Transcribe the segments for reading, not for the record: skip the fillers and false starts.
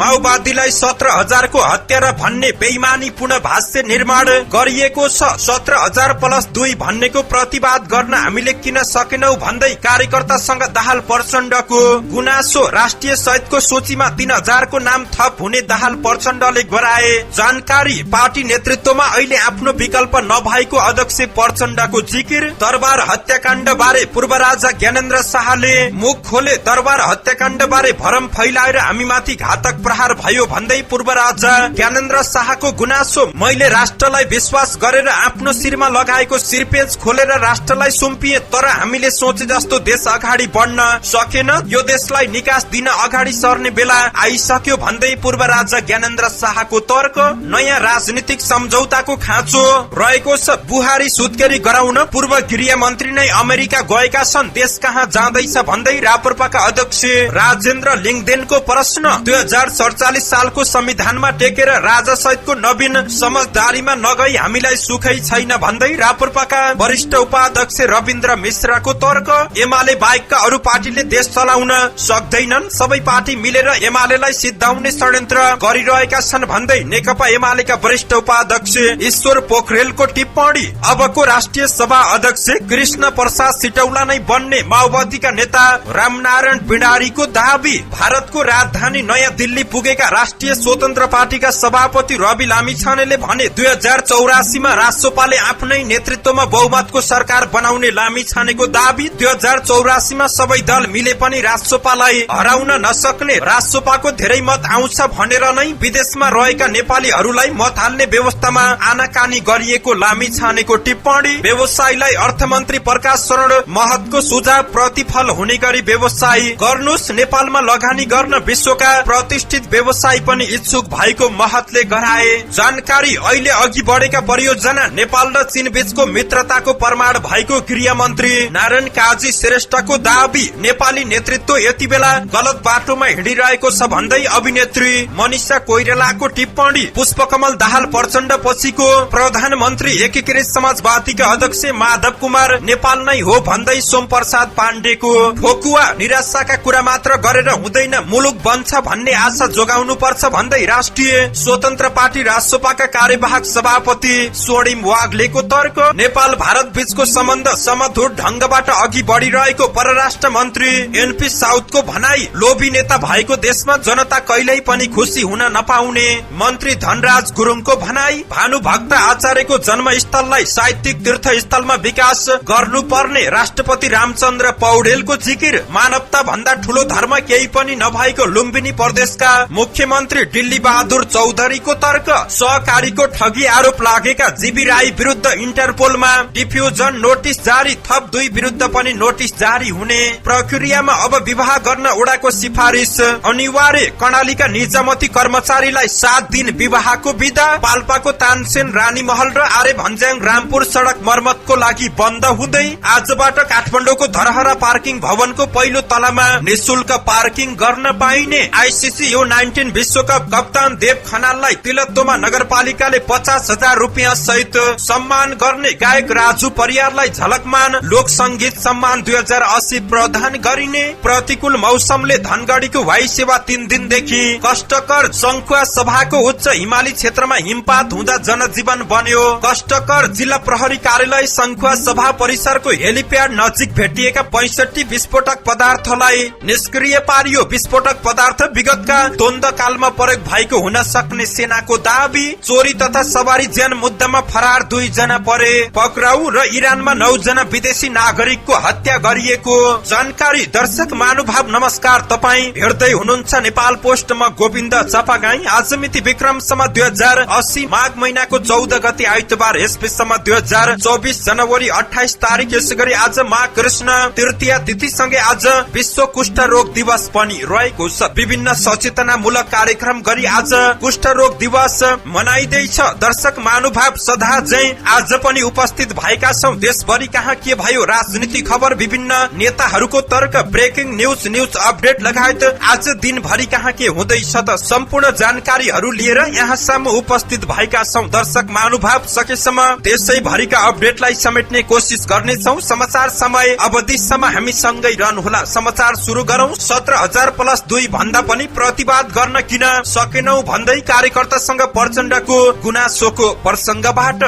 माओवादीलाई 17,000 को हत्यारा भन्ने बेइमानी पुनः भाष्य निर्माण गरिएको छ। 17,000+2 भन्नेको प्रतिवाद गर्न हामीले किन सकेनौ भन्दै कार्यकर्तासँग दाहाल प्रचण्डको गुनासो। राष्ट्रिय सहितको सूचीमा 3,000 को नाम थप हुने दाहाल प्रचण्डले गराए जानकारी। पार्टी नेतृत्वमा अहिले आफ्नो विकल्प नभएको अध्यक्ष प्रचण्डको जिकिर। दरबार हत्याकाण्ड बारे पूर्व राजा ज्ञानेन्द्र शाहले मुख खोले। दरबार हत्याकाण्ड बारे भरम फैलाएर हामीमाथि घातक प्रहार भयो भन्दै पूर्व राजा ज्ञानेन्द्र शाहको गुनासो। मैले राष्ट्रलाई विश्वास गरेर आफ्नो शिरमा लगाएको शिरपेच खोलेर राष्ट्रलाई सुम्पिए, तर हामीले सोचे जस्तो देश अगाडि बढ्न सकेन। यो देशलाई निकास दिन अगाडि सर्ने बेला आइसक्यो भन्दै पूर्व राजा ज्ञानेन्द्र शाहको तर्क। नयाँ राजनीतिक सम्झौताको खाँचो रहेको छ। बुहारी सुत्केरी गराउन पूर्व गृह मन्त्री नै अमेरिका गएका छन्, देश कहाँ जाँदैछ भन्दै राप्रपाका अध्यक्ष राजेन्द्र लिङदेनको प्रश्न। 2047 सालको संविधानमा टेकेर राजा सहितको नवीन समझदारीमा नगई हामीलाई सुखै छैन भन्दै राप्रपाका वरिष्ठ उपाध्यक्ष रविन्द्र मिश्राको तर्क। एमाले बाहेकका अरू पार्टीले देश चलाउन सक्दैनन्, सबै पार्टी मिलेर एमालेलाई सिद्धाउने षड्यन्त्र गरिरहेका छन् भन्दै नेकपा एमालेका वरिष्ठ उपाध्यक्ष ईश्वर पोखरेलको टिप्पणी। अबको राष्ट्रिय सभा अध्यक्ष कृष्ण प्रसाद सिटौला नै बन्ने माओवादीका नेता रामनारायण पिडारीको दाबी। भारतको राजधानी नयाँ दिल्ली पुगेका राष्ट्रिय स्वतन्त्र पार्टीका सभापति रवि लामिछानेले भने 2084 मा राष्ट्रपाले आफ्नै नेतृत्वमा बहुमतको सरकार बनाउने लामिछानेको दाबी। 2084 मा सबै दल मिले पनि राष्ट्रपालाई हराउन नसक्ने, राष्ट्रपाको धेरै मत आउँछ भनेर नै विदेशमा रहेका नेपालीहरूलाई मत हाल्ने व्यवस्थामा आनाकानी गरिएको लामिछानेको टिप्पणी। व्यवसायीलाई अर्थमन्त्री प्रकाश शरण महतको सुझाव प्रतिफल हुने गरी व्यवसाय गर्नुस्। नेपालमा लगानी गर्न विश्वका प्रतिष्ठित व्यवसायी पनि इच्छुक भएको महतले गराए जानकारी। अहिले अघि बढेका परियोजना नेपाल र चीन बीचको मित्रताको प्रमाण भएको गृह मन्त्री नारायण काजी श्रेष्ठको दाबी। नेपाली नेतृत्व यति बेला गलत बाटोमा हिँडिरहेको छ भन्दै अभिनेत्री मनिषा कोइरालाको टिप्पणी। पुष्पकमल दाहाल प्रचण्ड पछिको प्रधानमन्त्री एकीकृत समाजवादीका अध्यक्ष माधव कुमार नेपाल नै हो भन्दै सोमप्रसाद पाण्डेको ठोकुवा। निराशाका कुरा मात्र गरेर हुँदैन, मुलुक बन्छ भन्ने आशा जोगाउनु पर्छ भन्दै राष्ट्रिय स्वतन्त्र पार्टी राष्ट्रपाका कार्यवाहक सभापति स्वर्णिम वाग्लेको तर्क। नेपाल भारत बीचको सम्बन्ध समधुर ढंगबाट अघि बढ़िरहेको परराष्ट्र मन्त्री एनपी साउथको भनाई। लोभी नेता भएको देशमा जनता कहिल्यै पनि खुशी हुन नपाउने मन्त्री धनराज गुरुङको भनाई। भानुभक्त आचार्यको जन्मस्थललाई साहित्यिक तीर्थस्थलमा विकास गर्नुपर्ने राष्ट्रपति रामचन्द्र पौडेलको जिकिर। मानवता भन्दा ठूलो धर्म केही पनि नभएको लुम्बिनी प्रदेशका मुख्यमन्त्री दिल्ली बहादुर चौधरीको तर्क। सहकारीको ठगी आरोप लागेका जीबी राई विरुद्ध इन्टरपोलमा डिफ्युजन नोटिस जारी। थप 2 विरुद्ध पनि नोटिस जारी हुने प्रक्रियामा। अब विवाह गर्न ओडाको सिफारिस अनिवार्य। कर्णालीका निजामती कर्मचारीलाई 7 दिन विवाहको बिदा। पाल्पाको तानसेन रानीमहल र आर्य भन्ज्याङ रामपुर सड़क मर्मतको लागि बन्द हुँदै आजबाट काठमाडौँको धरहरा पार्किङ भवनको पहिलो तलामा निशुल्क पार्किङ गर्न पाइने। आईसीसी U19 विश्वकप कप्तान देव खनाललाई तिलत्तोमा नगरपालिकाले 50,000 रुपियाँ सहित सम्मान गर्ने। गायक राजु परियारलाई झलकमान लोक संगीत सम्मान 2080 प्रदान गरिने। प्रतिकूल मौसमले धनगढ़ीको वायु सेवा 3 दिनदेखि कष्टकर। संखुवा सभाको उच्च हिमाली क्षेत्रमा हिमपात हुँदा जनजीवन बन्यो कष्टकर। जिल्ला प्रहरी कार्यालय संखुवा सभा परिसरको हेलिप्याड नजिक भेटिएका 65 विस्फोटक पदार्थलाई निष्क्रिय पारियो। विस्फोटक पदार्थ विगतका द्वन्द कालमा प्रयोग भएको हुन सक्ने सेनाको दाबी। चोरी तथा सवारी ज्यान मुद्दामा फरार 2 जना परे पक्राउ र इरानमा 9 जना विदेशी नागरिकको हत्या गरिएको जानकारी। दर्शक महानुभाव नमस्कार, तपाईँ हेर्दै हुनुहुन्छ नेपाल पोस्ट। म गोविन्द चपागाई। आज मिति विक्रमसम्म 2080 माघ महिनाको 14 गते आइतबार, यससम्म 2024 जनवरी 28 तारिक। यसैगरी आज माघ कृष्ण तृतीया तिथि सँगै आज विश्व कुष्ठ रोग दिवस पनि रहेको छ। विभिन्न सचेतनामूलक कार्यक्रम गरी आज कुष्ठ रोग दिवस मनाइदैछ। दर्शक महानुभाव सदा झै आज पनि उपस्थित भएका छौं। देशभरि कहाँ के भयो, राजनीतिक खबर, विभिन्न नेताहरूको तर्क, ब्रेकिङ न्यूज, न्यूज अपडेट लगायत आज दिनभरि कहाँ के हुँदैछ त सम्पूर्ण जानकारीहरू लिएर यहाँसम्म उपस्थित भएका छौं। दर्शक महानुभाव सकेसम्म देशैभरिका अपडेटलाई समेट्ने कोसिस गर्नेछौं। समाचार समय अवधिसम्म हामी सँगै रहनुहोला। समाचार सुरु गरौं। 17,000+2 भन्दा पनि प्रतिवाद प्रतिवाद गर्न किन सकेनौ भन्दै कार्यकर्तासँग प्रचण्डको गुनासोको प्रसंगबाट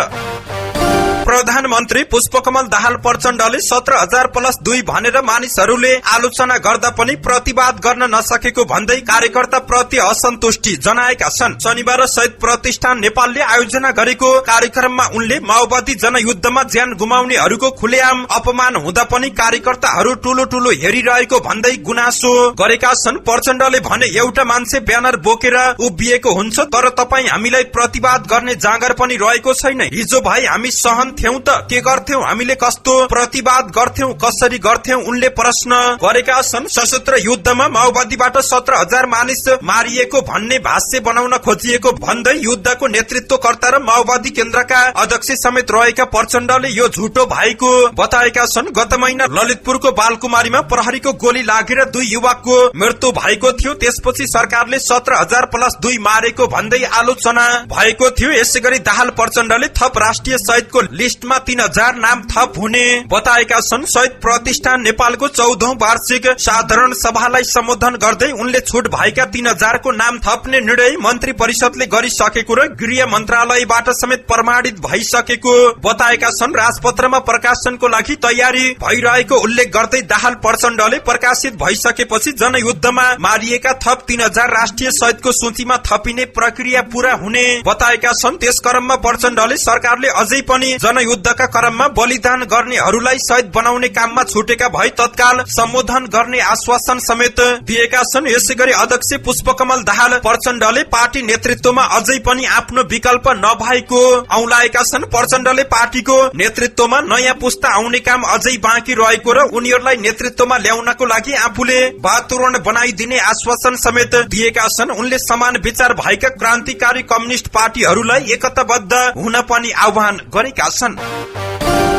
प्रधानमन्त्री पुष्पकमल दाहाल प्रचण्डले 17,000+2 भनेर मानिसहरूले आलोचना गर्दा पनि प्रतिवाद गर्न नसकेको भन्दै कार्यकर्ता प्रति असन्तुष्टि जनाएका छन्। शनिबार शहीद प्रतिष्ठान नेपालले आयोजना गरेको कार्यक्रममा उनले माओवादी जनयुद्धमा ज्यान गुमाउनेहरूको खुलेआम अपमान हुँदा पनि कार्यकर्ताहरू ठूलो हेरिरहेको भन्दै गुनासो गरेका छन्। प्रचण्डले भने एउटा मान्छे ब्यानर बोकेर उभिएको हुन्छ तर तपाई हामीलाई प्रतिवाद गर्ने जाँगर पनि रहेको छैन। हिजो भाइ हामी सहन थियौं त के गर्थ्यौं, हामीले कस्तो प्रतिवाद गर्थ्यौं, कसरी गर्थ्यौं उनले प्रश्न गरेका छन्। सशस्त्र युद्धमा माओवादीबाट 17,000 मानिस मारिएको भन्ने भाष्य बनाउन खोजिएको भन्दै युद्धको नेतृत्वकर्ता र माओवादी केन्द्रका अध्यक्ष समेत रहेका प्रचण्डले यो झुटो भएको बताएका छन्। गत महिना ललितपुरको बालकुमारीमा प्रहरीको गोली लागेर 2 युवकको मृत्यु भएको थियो। त्यसपछि सरकारले 17,000+2 मारेको भन्दै आलोचना भएको थियो। यसैगरी दाहाल प्रचण्डले थप राष्ट्रिय शहीदको लिस्टमा 3,000 नाम थप हुने बताएका छन्। शहीद प्रतिष्ठान नेपालको 14औं वार्षिक साधारण सभालाई सम्बोधन गर्दै उनले छुट भएका 3,000 को नाम थप्ने निर्णय मन्त्री परिषदले गरिसकेको र गृह मन्त्रालयबाट समेत प्रमाणित भइसकेको बताएका छन्। राजपत्रमा प्रकाशनको लागि तयारी भइरहेको उल्लेख गर्दै दाहाल प्रचण्डले प्रकाशित भइसकेपछि जनयुद्धमा मारिएका थप 3,000 राष्ट्रिय शहीदको सूचीमा थपिने प्रक्रिया पूरा हुने बताएका छन्। त्यस क्रममा प्रचण्डले सरकारले अझै पनि जनयुद्धका क्रममा बलिदान गर्नेहरूलाई शहीद बनाउने काममा छुटेका भए तत्काल सम्बोधन गर्ने आश्वासन समेत दिएका छन्। यसैगरी अध्यक्ष पुष्पकमल दाहाल प्रचण्डले पार्टी नेतृत्वमा अझै पनि आफ्नो विकल्प नभएको औंलाएका छन्। प्रचण्डले पार्टीको नेतृत्वमा नयाँ पुस्ता आउने काम अझै बाँकी रहेको र उनीहरूलाई नेतृत्वमा ल्याउनको लागि आफूले वातावरण बनाइदिने आश्वासन समेत दिएका छन्। उनले समान विचार भएका क्रान्तिकारी कम्युनिष्ट पार्टीहरूलाई एकताबद्ध हुन पनि आह्वान गरेका छन्।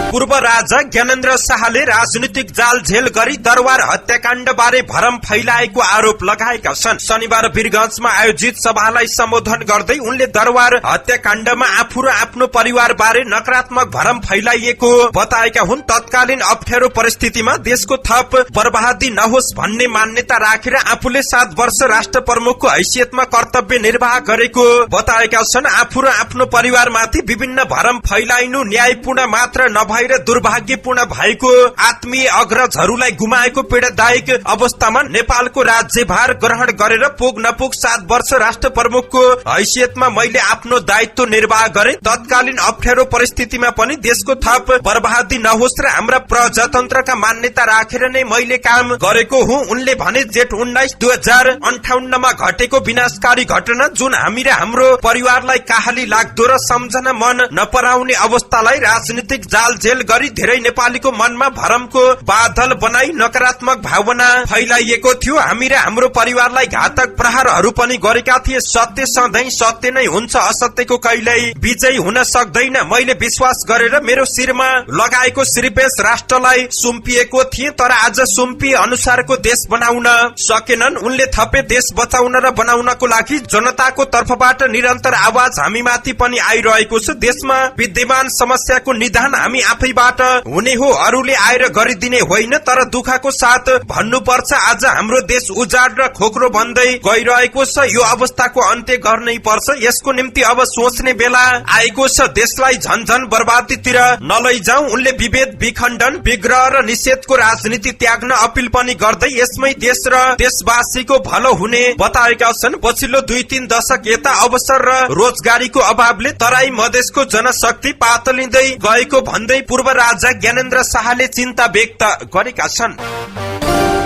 पूर्व राजा ज्ञानेन्द्र शाहले राजनीतिक जालझेल गरी दरबार हत्याकाण्ड बारे भरम फैलाएको आरोप लगाएका छन्। शनिबार वीरगञ्जमा आयोजित सभालाई सम्बोधन गर्दै उनले दरबार हत्याकाण्डमा आफू र आफ्नो परिवार बारे नकारात्मक भरम फैलाइएको बताएका हुन्। तत्कालीन अप्ठ्यारो परिस्थितिमा देशको थप बर्बादी नहोस् भन्ने मान्यता राखेर आफूले 7 वर्ष राष्ट्र प्रमुखको हैसियतमा कर्तव्य निर्वाह गरेको बताएका छन्। आफू र आफ्नो परिवारमाथि विभिन्न भरम फैलाइनु न्यायपूर्ण मात्र नभएर दुर्भाग्यपूर्ण भएको, आत्मीय अग्रजहरूलाई गुमाएको पीड़ादायक अवस्थामा नेपालको राज्यभार ग्रहण गरेर पुग नपुग 7 वर्ष राष्ट्र प्रमुखको हैसियतमा मैले आफ्नो दायित्व निर्वाह गरे। तत्कालीन अप्ठ्यारो परिस्थितिमा पनि देशको थप बर्बादी नहोस् र हाम्रा प्रजातन्त्रका मान्यता राखेर नै मैले काम गरेको हुँ। उनले भने जेठ 19 2058 मा घटेको विनाशकारी घटना जुन हामी र हाम्रो परिवारलाई काहली लाग्दो र सम्झना मन नपराउने अवस्थालाई राजनीतिक जालझेल गरी धेरै नेपालीको मनमा भरमको बादल बनाई नकारात्मक भावना फैलाइएको थियो। हामी र हाम्रो परिवारलाई घातक प्रहारहरू पनि गरेका थिए। सत्य सधैं सत्य नै हुन्छ, असत्यको कहिल्यै विजय हुन सक्दैन। मैले विश्वास गरेर मेरो शिरमा लगाएको श्रीपेश राष्ट्रलाई सुम्पिएको थिए तर आज सुम्पिए अनुसारको देश बनाउन सकेनन्। उनले थपे देश बचाउन र बनाउनको लागि जनताको तर्फबाट निरन्तर आवाज हामीमाथि पनि आइरहेको छ। देशमा विद्यमान समस्याको निदान हामी आफैबाट हुने हो, अरूले आएर गरिदिने होइन। तर दुःखको साथ भन्नुपर्छ आज हाम्रो देश उजाड र खोक्रो बन्दै गइरहेको छ। यो अवस्थाको अन्त्य गर्नै पर्छ। यसको निम्ति अब सोच्ने बेला आएको छ। देशलाई झन्झन बर्बादीतिर नलैजाऊ। उनले विभेद, विखण्डन, विग्रह र निषेधको राजनीति त्याग्न अपील पनि गर्दै यसमै देश र देशवासीको भलो हुने बताएका छन्। पछिल्लो 2-3 दशक यता अवसर र रोजगारीको अभावले तराई मधेसको जनशक्ति पातलिँदै गएको भन्दै पूर्व राजा ज्ञानेन्द्र शाहले चिन्ता व्यक्त गरेका छन्।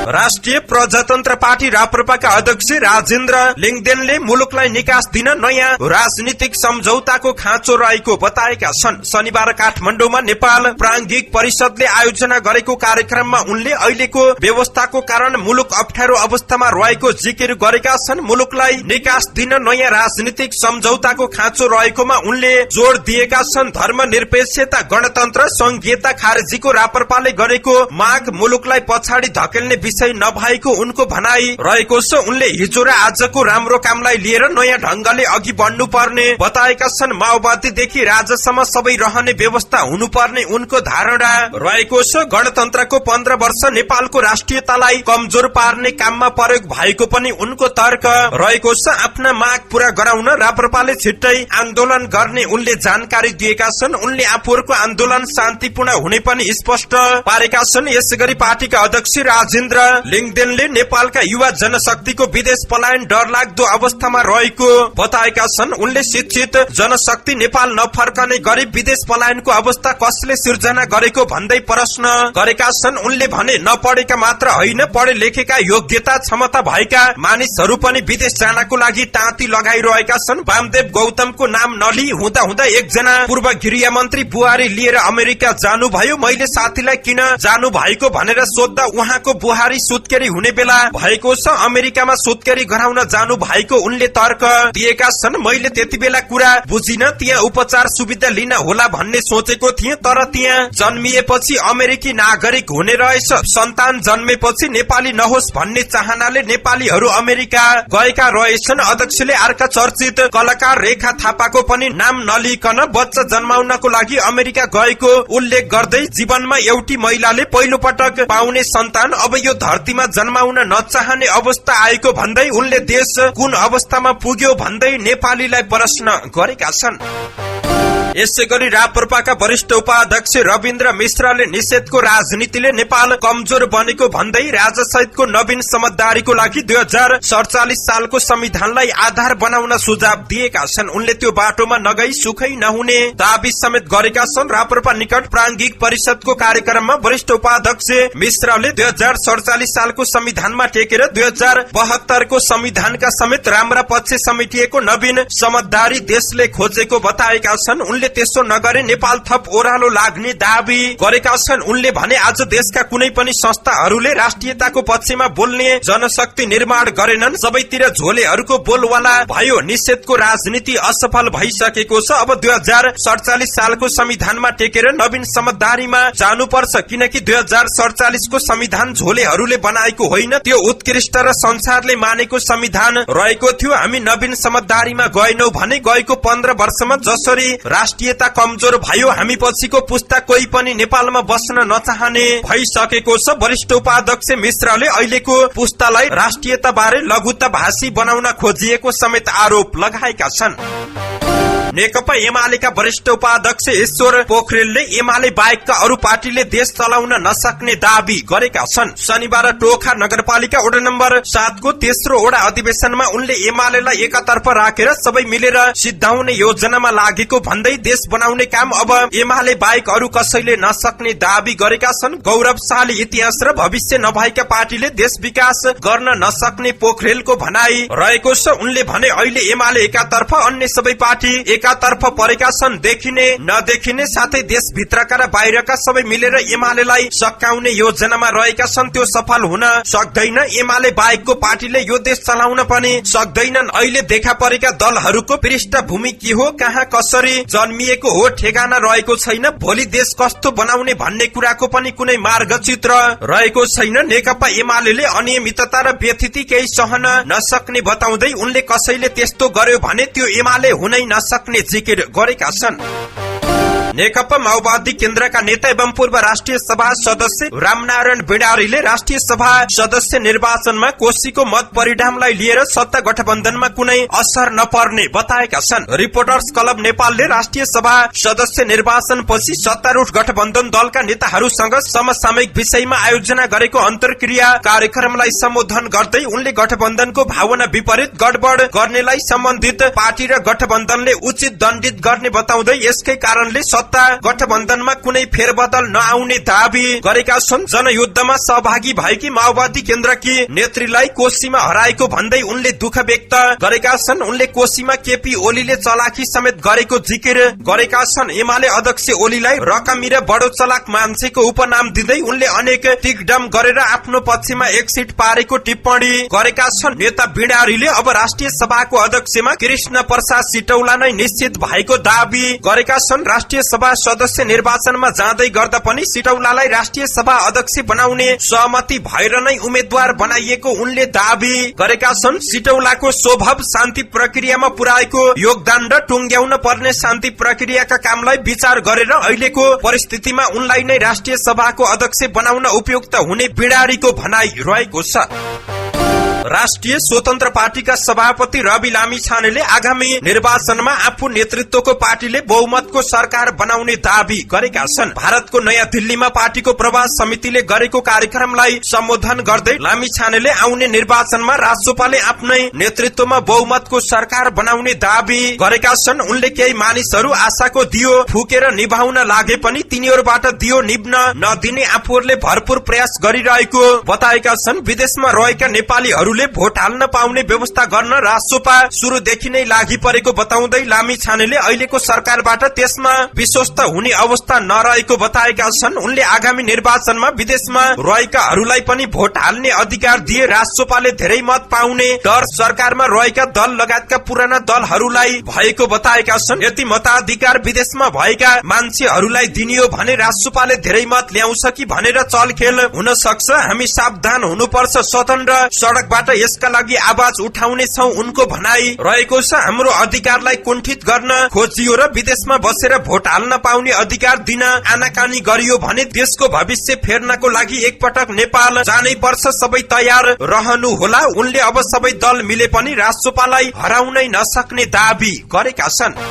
राष्ट्रिय प्रजातन्त्र पार्टी राप्रपाका अध्यक्ष राजेन्द्र लिङदेनले मुलुकलाई निकास दिन नयाँ राजनीतिक सम्झौताको खाँचो रहेको बताएका छन्। शनिबार काठमाडौँमा नेपाल प्राज्ञिक परिषदले आयोजना गरेको कार्यक्रममा उनले अहिलेको व्यवस्थाको कारण मुलुक अप्ठ्यारो अवस्थामा रहेको जिकिर गरेका छन्। मुलुकलाई निकास दिन नयाँ राजनीतिक सम्झौताको खाँचो रहेकोमा उनले जोड़ दिएका छन्। धर्मनिरपेक्षता, गणतन्त्र, संघीयता खारेजीको राप्रपाले गरेको माग मुलुकलाई पछाडि धकेल्ने विषय नभएको उनको भनाई रहेको छ। उनले हिजो र आजको राम्रो कामलाई लिएर नयाँ ढंगले अघि बढ्नु पर्ने बताएका छन्। माओवादीदेखि राजसम्म सबै रहने व्यवस्था हुनुपर्ने उनको धारणा रहेको छ। गणतन्त्रको 15 वर्ष नेपालको राष्ट्रियतालाई कमजोर पार्ने काममा प्रयोग भएको पनि उनको तर्क रहेको छ। आफ्ना माग पूरा गराउन राप्रपाले छिट्टै आन्दोलन गर्ने उनले जानकारी दिएका छन्। उनले आफूहरूको आन्दोलन शान्तिपूर्ण हुने पनि स्पष्ट पारेका छन्। यसैगरी पार्टीका अध्यक्ष राजेन्द्र लिङदेनले नेपालका युवा जनशक्तिको विदेश पलायन डरलाग्दो अवस्थामा रहेको बताएका छन्। उनले शिक्षित जनशक्ति नेपाल नफर्कने गरी विदेश पलायनको अवस्था कसले सिर्जना गरेको भन्दै प्रश्न गरेका छन्। उनले भने नपढेका मात्र होइन, पढे लेखेका योग्यता क्षमता भएका मानिसहरू पनि विदेश जानको लागि टाँती लगाइरहेका छन्। वामदेव गौतमको नाम नलिई हुँदा हुँदा एकजना पूर्व गृह मन्त्री बुहारी लिएर अमेरिका जानुभयो। मैले साथीलाई किन जानु भएको भनेर सोध्दा उहाँको बुहारी सुत्केरी हुने बेला भएको छ, अमेरिकामा सुत्केरी गराउन जानु भएको उनले तर्क दिएका छन्। मैले त्यति बेला कुरा बुझिन, त्यहाँ उपचार सुविधा लिन होला भन्ने सोचेको थिएँ, तर त्यहाँ जन्मिएपछि अमेरिकी नागरिक हुने रहेछ। सन्तान जन्मेपछि नेपाली नहोस् भन्ने चाहनाले नेपालीहरू अमेरिका गएका रहेछन्। अध्यक्षले अर्का चर्चित कलाकार रेखा थापाको पनि नाम नलिकन बच्चा जन्माउनको लागि अमेरिका गएको उल्लेख गर्दै जीवनमा एउटी महिलाले पहिलो पटक पाउने सन्तान अब यो धरतीमा जन्माउन नचाहने अवस्था आएको भन्दै उनले देश कुन अवस्थामा पुग्यो भन्दै नेपालीलाई प्रश्न गरेका छन्। यसैगरी राप्रपाका वरिष्ठ उपाध्यक्ष रविन्द्र मिश्राले निषेधको राजनीतिले नेपाल कमजोर बनेको भन्दै राजसहितको नवीन समझदारीको लागि 2047 सालको संविधानलाई आधार बनाउन सुझाव दिएका छन्। उनले त्यो बाटोमा नगई सुखै नहुने दाबी समेत गरेका छन्। राप्रपा निकट प्राज्ञिक परिषदको कार्यक्रममा वरिष्ठ उपाध्यक्ष मिश्राले 2047 सालको संविधानमा टेकेर 2072 को संविधानका समेत राम्रा पक्ष समेटिएको नवीन समझदारी देशले खोजेको बताएका छन्। त्यसो नगरे नेपाल थप ओह्रालो लाग्ने दाबी गरेका छन्। उनले भने आज देशका कुनै पनि संस्थाहरूले राष्ट्रियताको पक्षमा बोल्ने जनशक्ति निर्माण गरेनन्, सबैतिर झोलेहरूको बोलवाला भयो। निषेधको राजनीति असफल भइसकेको छ। अब 2047 सालको संविधानमा टेकेर नवीन समझदारीमा जानुपर्छ, किनकि 2047 को संविधान झोलेहरूले बनाएको होइन, त्यो उत्कृष्ट र संसारले मानेको संविधान रहेको थियो। हामी नवीन समझदारीमा गएनौ भने गएको 15 वर्षमा जसरी राष्ट्रियता कमजोर भयो, हामी पछिको पुस्ता कोही पनि नेपालमा बस्न नचाहने भइसकेको छ। वरिष्ठ उपाध्यक्ष मिश्रले अहिलेको पुस्तालाई राष्ट्रियता बारे लघुताभाषी बनाउन खोजिएको समेत आरोप लगाएका छन्। नेकपा एमालेका वरिष्ठ उपाध्यक्ष ईश्वर पोखरेलले एमाले बाहेकका अरू पार्टीले देश चलाउन नसक्ने दावी गरेका छन्। शनिबार टोखा नगरपालिका वडा नम्बर 7 को तेस्रो वडा अधिवेशनमा उनले एमालेलाई एकातर्फ राखेर सबै मिलेर सिद्धाउने योजनामा लागेको भन्दै देश बनाउने काम अब एमाले बाहेक अरू कसैले नसक्ने दावी गरेका छन्। गौरवशाली इतिहास र भविष्य नभएका पार्टीले देश विकास गर्न नसक्ने पोखरेलको भनाई रहेको छ। उनले भने अहिले एमाले एकातर्फ, अन्य सबै पार्टी एकातर्फ परेका छन्। देखिने नदेखिने साथै देशभित्रका र बाहिरका सबै मिलेर एमालेलाई सकाउने योजनामा रहेका छन्, त्यो सफल हुन सक्दैन। एमाले बाहेकको पार्टीले यो देश चलाउन पनि सक्दैनन्। अहिले देखा परेका दलहरूको पृष्ठभूमि के हो, कहाँ कसरी जन्मिएको हो, ठेगाना रहेको छैन। भोलि देश कस्तो बनाउने भन्ने कुराको पनि कुनै मार्गचित्र रहेको छैन। नेकपा एमालेले अनियमितता र व्यथिति केही सहन नसक्ने बताउँदै उनले कसैले त्यस्तो गर्यो भने त्यो एमाले हुनै नसक्ने जिकिर गरेका छन्। नेकपा माओवादी केन्द्रका नेता एवं पूर्व राष्ट्रिय सभा सदस्य रामनारायण बिडारीले राष्ट्रिय सभा सदस्य निर्वाचनमा कोशीको मत परिणामलाई लिएर सत्ता गठबन्धनमा कुनै असर नपर्ने बताएका छन्। रिपोर्टर्स क्लब नेपालले राष्ट्रिय सभा सदस्य निर्वाचनपछि सत्तारूढ गठबन्धन दलका नेताहरूसँग समसामयिक विषयमा आयोजना गरेको अन्तर्क्रिया कार्यक्रमलाई सम्बोधन गर्दै उनले गठबन्धनको भावना विपरीत गडबड गर्नेलाई सम्बन्धित पार्टी र गठबन्धनले उचित दण्डित गर्ने बताउँदै यसकै कारणले सत्ता गठबन्धनमा कुनै फेरबदल नआउने दावी गरेका छन्। जनयुद्धमा सहभागी भएकी माओवादी केन्द्रकी नेत्रीलाई कोशीमा हराएको भन्दै उनले दुःख व्यक्त गरेका छन्। उनले कोशीमा केपी ओलीले चलाखी समेत गरेको जिकिर गरेका छन्। एमाले अध्यक्ष ओलीलाई रकमी र बडो चलाक मान्छेको उपनाम दिँदै उनले अनेक टिकडम गरेर आफ्नो पक्षमा एक सिट पारेको टिप्पणी गरेका छन्। नेता बिडारीले अब राष्ट्रिय सभाको अध्यक्षमा कृष्ण प्रसाद सिटौला नै निश्चित भएको दावी गरेका छन्। राष्ट्रिय सभा सदस्य निर्वाचनमा जाँदै गर्दा पनि सिटौलालाई राष्ट्रिय सभा अध्यक्ष बनाउने सहमति भएर नै उम्मेद्वार बनाइएको उनले दावी गरेका छन्। सिटौलाको स्वभाव शान्ति प्रक्रियामा पुर्याएको योगदान र टुंग्याउन पर्ने शान्ति प्रक्रियाका कामलाई विचार गरेर अहिलेको परिस्थितिमा उनलाई नै राष्ट्रिय सभाको अध्यक्ष बनाउन उपयुक्त हुने बिडारीको भनाई रहेको छ। राष्ट्रिय स्वतन्त्र पार्टीका सभापति रवि लामिछानेले आगामी निर्वाचनमा आफू नेतृत्वको पार्टीले बहुमतको सरकार बनाउने दावी गरेका छन्। भारतको नयाँ दिल्लीमा पार्टीको प्रवास समितिले गरेको कार्यक्रमलाई सम्बोधन गर्दै लामिछानेले आउने निर्वाचनमा राष्ट्रपाले आफ्नै नेतृत्वमा बहुमतको सरकार बनाउने दावी गरेका छन्। उनले केही मानिसहरू आशाको दियो फुकेर निभाउन लागे पनि तिनीहरूबाट दियो निभ्न नदिने आफूहरूले भरपूर प्रयास गरिरहेको बताएका छन्। विदेशमा रहेका नेपालीहरूले भोट हाल्न पाउने व्यवस्था गर्न राष्ट्रपा सुरुदेखि नै लागि परेको बताउँदै लामिछानेले अहिलेको सरकारबाट त्यसमा विश्वस्त हुने अवस्था नरहेको बताएका छन्। उनले आगामी निर्वाचनमा विदेशमा रहेकाहरूलाई पनि भोट हाल्ने अधिकार दिए राष्ट्रपाले धेरै मत पाउने डर सरकारमा रहेका दल लगायतका पुराना दलहरूलाई भएको बताएका छन्। यदि मताधिकार विदेशमा भएका मान्छेहरूलाई दिनियो भने राष्ट्रपाले धेरै मत ल्याउँछ कि भनेर चलखेल हुन सक्छ। हामी सावधान हुनुपर्छ, स्वतन्त्र सडकबाट यसका लागि आवाज उठाउने छौं उनको भनाई रहेको छ। हाम्रो अधिकारलाई कुण्ठित गर्न खोजियो र विदेशमा बसेर भोट हाल्न पाउने अधिकार दिन आनाकानी गरियो भने देशको भविष्य फेर्नको लागि एकपटक नेपाल जानै पर्छ, सबै तयार रहनु होला। उनले अब सबै दल मिले पनि राष्ट्रपालाई हराउनै नसक्ने दावी गरेका छन्।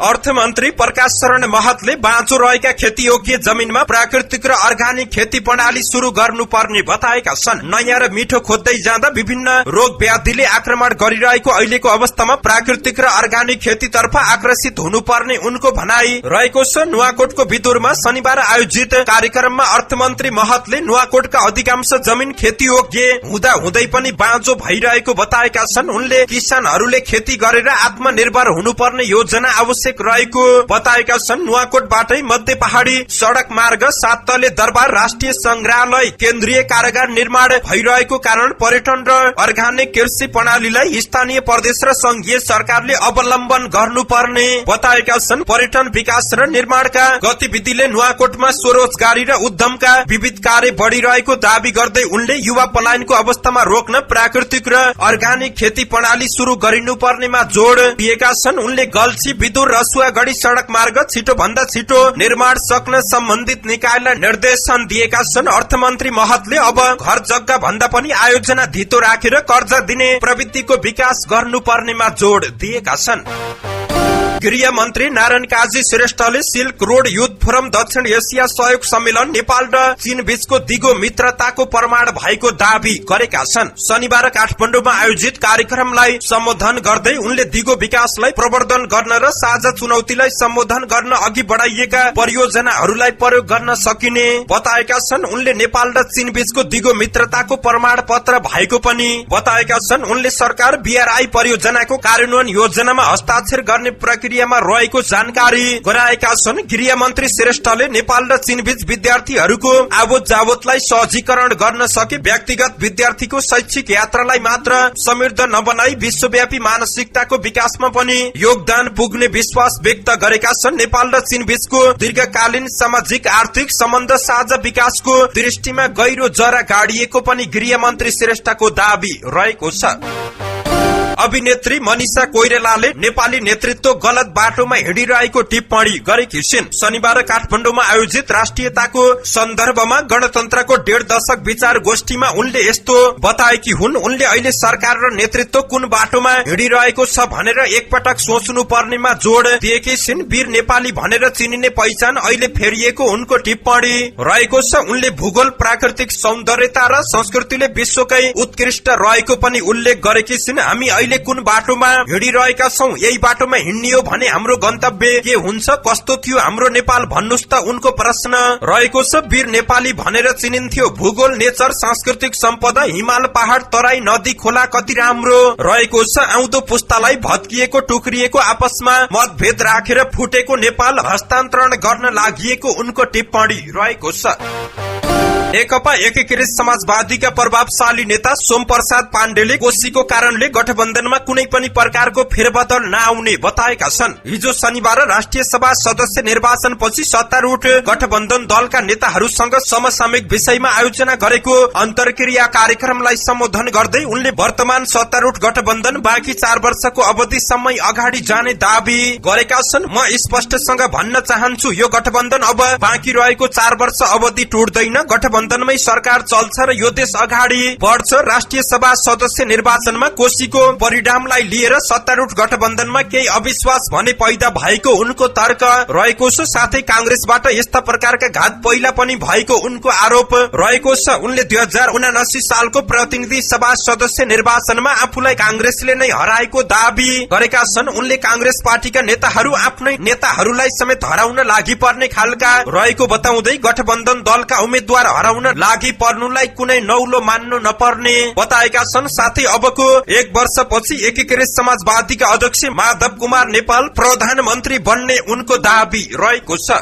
अर्थमन्त्री प्रकाश शरण महतले बाँचो रहेका खेतीयोग्य जमिनमा प्राकृतिक र अर्गानिक खेती प्रणाली शुरू गर्नुपर्ने बताएका छन्। नयाँ र मिठो खोज्दै जाँदा विभिन्न रोग व्याधिले आक्रमण गरिरहेको अहिलेको अवस्थामा प्राकृतिक र अर्गानिक खेतीतर्फ आकर्षित हुनुपर्ने उनको भनाई रहेको छ। नुवाकोटको बिदुरमा शनिबार आयोजित कार्यक्रममा अर्थमन्त्री महतले नुवाकोटका अधिकांश जमिन खेतीयोग्य हुँदा हुँदै पनि बाँझो भइरहेको बताएका छन्। उनले किसानहरूले खेती गरेर आत्मनिर्भर हुनुपर्ने योजना आवश्यक रहेको बताएका छन्। नुवाकोटबाटै मध्य पहाड़ी सड़क मार्ग, सात तले दरबार, राष्ट्रिय संग्रहालय, केन्द्रीय कारागार निर्माण भइरहेको कारण पर्यटन र अर्गानिक कृषि प्रणालीलाई स्थानीय प्रदेश र संघीय सरकारले अवलम्बन गर्नुपर्ने बताएका छन्। पर्यटन विकास र निर्माणका गतिविधिले नुवाकोटमा स्वरोजगारी र उद्यमका विविध कार्य बढ़िरहेको दावी गर्दै उनले युवा पलायनको अवस्थामा रोक्न प्राकृतिक र अर्गानिक खेती प्रणाली शुरू गरिनुपर्नेमा जोड़ दिएका छन्। उनले गल्छी विदुर रसुवागढ़ी सड़क मार्ग छिटो भन्दा छिटो निर्माण सक्न सम्बन्धित निकायलाई निर्देशन दिएका छन्। अर्थमन्त्री महतले अब घर जग्गा भन्दा पनि आयोजना धितो राखेर कर्जा दिने प्रवृत्तिको विकास गर्नुपर्नेमा जोड़ दिएका छन्। गृह मन्त्री नारायण काजी श्रेष्ठले सिल्क रोड युथ फोरम दक्षिण एसिया सहयोग सम्मेलन नेपाल र चीन बीचको दिगो मित्रताको प्रमाण भएको दावी गरेका छन्। शनिबार काठमाडौँमा आयोजित कार्यक्रमलाई सम्बोधन गर्दै उनले दिगो विकासलाई प्रवर्धन गर्न र साझा चुनौतीलाई सम्बोधन गर्न अघि बढ़ाइएका परियोजनाहरूलाई प्रयोग गर्न सकिने बताएका छन्। उनले नेपाल र चीन बीचको दिगो मित्रताको प्रमाण पत्र भएको पनि बताएका छन्। उनले सरकार बीआरआई परियोजनाको कार्यान्वयन योजनामा हस्ताक्षर गर्ने प्रक्रिया रहेको जानकारी गराएका छन्। गृह मन्त्री श्रेष्ठले नेपाल र चीन बीच विद्यार्थीहरूको आवत जावतलाई सहजीकरण गर्न सके व्यक्तिगत विद्यार्थीको शैक्षिक यात्रालाई मात्र समृद्ध नबनाई विश्वव्यापी मानसिकताको विकासमा पनि योगदान पुग्ने विश्वास व्यक्त गरेका छन्। नेपाल र चीन बीचको दीर्घकालीन सामाजिक आर्थिक सम्बन्ध साझा विकासको दृष्टिमा गहिरो जरा गाडिएको पनि गृह मन्त्री श्रेष्ठको दावी रहेको छ। अभिनेत्री मनिषा कोइरालाले नेपाली नेतृत्व गलत बाटोमा हिँडिरहेको टिप्पणी गरेकी छिन्। शनिबार काठमाडौँमा आयोजित राष्ट्रियताको सन्दर्भमा गणतन्त्रको 1.5 दशक विचार गोष्ठीमा उनले यस्तो बताएकी हुन्। उनले अहिले सरकार र नेतृत्व कुन बाटोमा हिँडिरहेको छ भनेर एकपटक सोच्नु पर्नेमा जोड़ दिएकी छिन्। वीर नेपाली भनेर चिनिने पहिचान अहिले फेरिएको उनको टिप्पणी रहेको छ। उनले भूगोल, प्राकृतिक सौन्दर्यता र संस्कृतिले विश्वकै उत्कृष्ट रहेको पनि उल्लेख गरेकी छिन्। हामी अहिले कुन बाटोमा हिँडिरहेका छौं, यही बाटोमा हिँड्नियो भने हाम्रो गन्तव्य के हुन्छ, कस्तो थियो हाम्रो नेपाल भन्नुस् त उनको प्रश्न रहेको छ। वीर नेपाली भनेर चिनिन्थ्यो। भूगोल, नेचर, सांस्कृतिक सम्पदा, हिमाल, पहाड़, तराई, नदी, खोला कति राम्रो रहेको छ। आउँदो पुस्तालाई भत्किएको, टुक्रिएको, आपसमा मतभेद राखेर फुटेको नेपाल हस्तान्तरण गर्न लागि उनको टिप्पणी रहेको छ। नेकपा एकीकृत समाजवादीका प्रभावशाली नेता सोम प्रसाद पाण्डेले कोशीको कारणले गठबन्धनमा कुनै पनि प्रकारको फेरबदल नआउने बताएका छन्। हिजो शनिबार राष्ट्रिय सभा सदस्य निर्वाचनपछि सत्तारूढ गठबन्धन दलका नेताहरूसँग समसामयिक विषयमा आयोजना गरेको अन्तर्क्रिया कार्यक्रमलाई सम्बोधन गर्दै उनले वर्तमान सत्तारूढ गठबन्धन बाँकी 4 वर्षको अवधिसम्म अगाडि जाने दावी गरेका छन्। म स्पष्टसँग भन्न चाहन्छु, यो गठबन्धन अब बाँकी रहेको 4 वर्ष अवधि टुट्दैन। गठबन्धनमै सरकार चल्छ र यो देश अगाडि बढ्छ। राष्ट्रिय सभा सदस्य निर्वाचनमा कोशीको परिणामलाई लिएर सत्तारूढ गठबन्धनमा केही अविश्वास भने पैदा भएको उनको तर्क रहेको छ। साथै कांग्रेसबाट यस्ता प्रकारका घात पहिला पनि भएको उनको आरोप रहेको छ। उनले 2079 सालको प्रतिनिधि सभा सदस्य निर्वाचनमा आफूलाई कांग्रेसले नै हराएको दावी गरेका छन्। उनले कांग्रेस पार्टीका नेताहरू आफ्नै नेताहरूलाई समेत हराउन लागि पर्ने खालका रहेको बताउँदै गठबन्धन दलका उम्मेद्वार हराउन लागि पर्नुलाई कुनै नौलो मान्नु नपर्ने बताएका छन्। साथै अबको 1 वर्षपछि एकीकृत समाजवादीका अध्यक्ष माधव कुमार नेपाल प्रधानमन्त्री बन्ने उनको दावी रहेको छ।